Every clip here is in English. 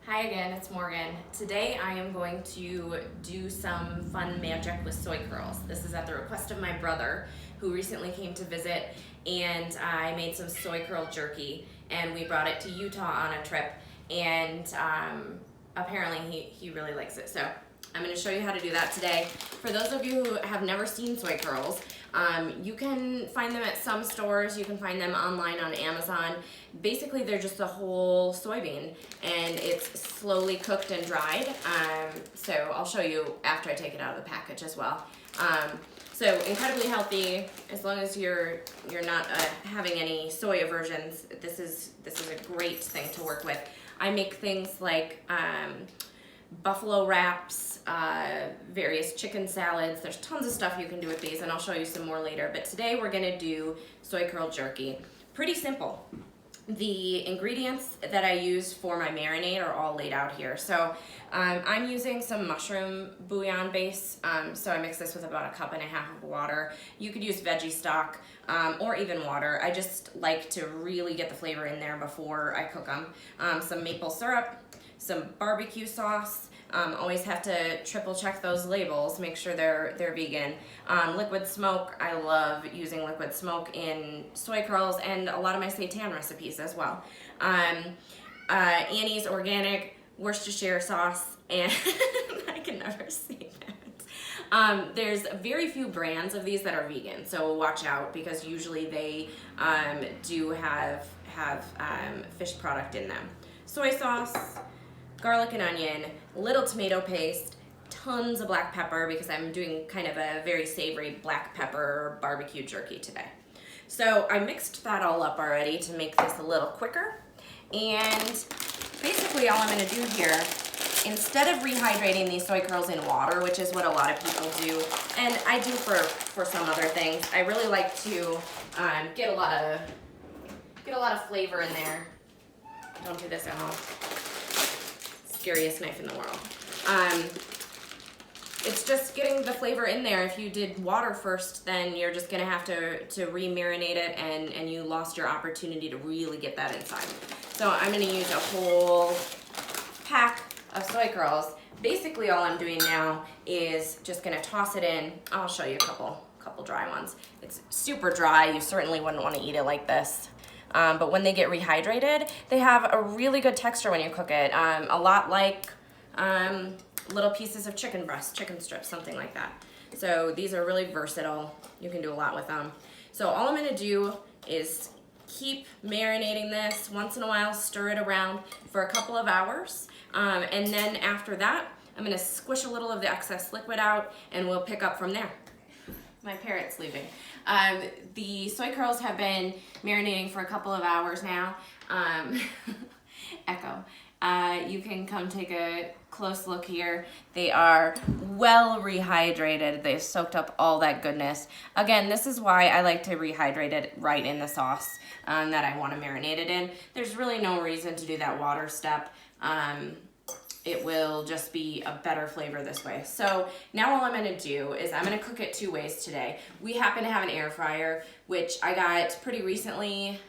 Hi again, it's Morgan. Today I am going to do some fun magic with soy curls. This is at the request of my brother who recently came to visit, and I made some soy curl jerky and we brought it to Utah on a trip, and apparently he really likes it. So I'm going to show you how to do that today. For those of you who have never seen soy curls, you can find them at some stores. You can find them online on Amazon. Basically, they're just a whole soybean, and it's slowly cooked and dried. So I'll show you after I take it out of the package as well. So incredibly healthy, as long as you're not having any soy aversions. This is a great thing to work with. I make things like buffalo wraps, various chicken salads. There's tons of stuff you can do with these, and I'll show you some more later. But today we're gonna do soy curl jerky. Pretty simple. The ingredients that I use for my marinade are all laid out here. So I'm using some mushroom bouillon base. So I mix this with about 1.5 cups of water. You could use veggie stock or even water. I just like to really get the flavor in there before I cook them. Some maple syrup, some barbecue sauce. Always have to triple check those labels, make sure they're vegan. Liquid smoke, I love using liquid smoke in soy curls and a lot of my seitan recipes as well. Annie's organic Worcestershire sauce, and I can never say that. There's very few brands of these that are vegan, so watch out, because usually they do have fish product in them. Soy sauce, garlic and onion, a little tomato paste, tons of black pepper, because I'm doing kind of a very savory black pepper barbecue jerky today. So I mixed that all up already to make this a little quicker. And basically all I'm gonna do here, instead of rehydrating these soy curls in water, which is what a lot of people do, and I do for some other things, I really like to get a lot of flavor in there. Don't do this at home. Scariest knife in the world. It's just getting the flavor in there. If you did water first, then you're just gonna have to re-marinate it, and you lost your opportunity to really get that inside. So I'm gonna use a whole pack of soy curls. Basically all I'm doing now is just gonna toss it in. I'll show you a couple dry ones. It's super dry. You certainly wouldn't want to eat it like this. But when they get rehydrated, they have a really good texture when you cook it. A lot like little pieces of chicken breast, chicken strips, something like that. So these are really versatile. You can do a lot with them. So all I'm gonna do is keep marinating this. Once in a while, stir it around for a couple of hours. And then after that, I'm gonna squish a little of the excess liquid out, and we'll pick up from there. My parrot's leaving. The soy curls have been marinating for a couple of hours now. Echo. You can come take a close look here. They are well rehydrated. They've soaked up all that goodness. Again, this is why I like to rehydrate it right in the sauce that I want to marinate it in. There's really no reason to do that water step. It will just be a better flavor this way. So now all I'm gonna do is I'm gonna cook it 2 ways today. We happen to have an air fryer, which I got pretty recently,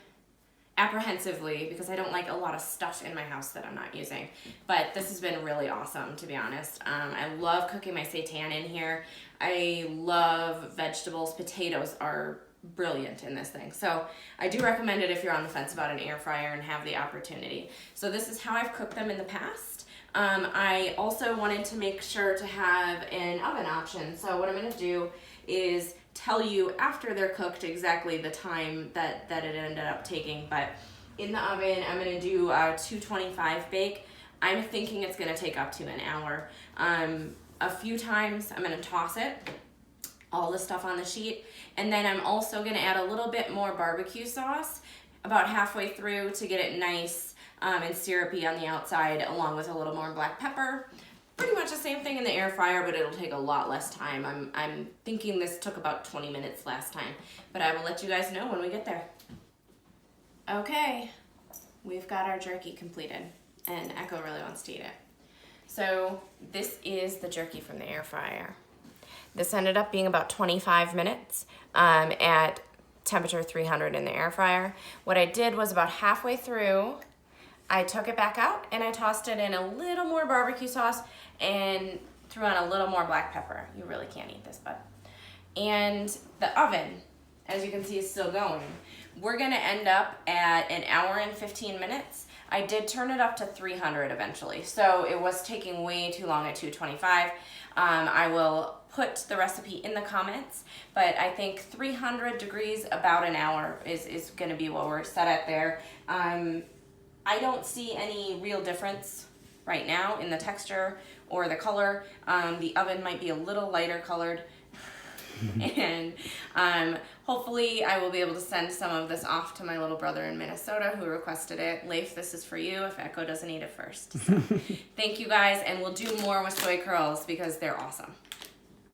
apprehensively, because I don't like a lot of stuff in my house that I'm not using. But this has been really awesome, to be honest. I love cooking my seitan in here. I love vegetables. Potatoes are brilliant in this thing. So I do recommend it if you're on the fence about an air fryer and have the opportunity. So this is how I've cooked them in the past. I also wanted to make sure to have an oven option. So what I'm going to do is tell you after they're cooked exactly the time that it ended up taking. But in the oven, I'm going to do a 225 bake. I'm thinking it's going to take up to an hour. A few times I'm going to toss it, all the stuff on the sheet. And then I'm also going to add a little bit more barbecue sauce about halfway through to get it nice and syrupy on the outside, along with a little more black pepper. Pretty much the same thing in the air fryer, but it'll take a lot less time. I'm thinking this took about 20 minutes last time, but I will let you guys know when we get there. Okay, we've got our jerky completed, and Echo really wants to eat it. So this is the jerky from the air fryer. This ended up being about 25 minutes at temperature 300 in the air fryer. What I did was about halfway through, I took it back out and I tossed it in a little more barbecue sauce and threw on a little more black pepper. You really can't eat this, bud. And the oven, as you can see, is still going. We're gonna end up at 1 hour and 15 minutes. I did turn it up to 300 eventually, so it was taking way too long at 225. I will put the recipe in the comments, but I think 300 degrees, about an hour is gonna be what we're set at there. I don't see any real difference right now in the texture or the color. The oven might be a little lighter colored. And hopefully I will be able to send some of this off to my little brother in Minnesota who requested it. Leif, this is for you if Echo doesn't eat it first. So, thank you guys, and we'll do more with soy curls because they're awesome.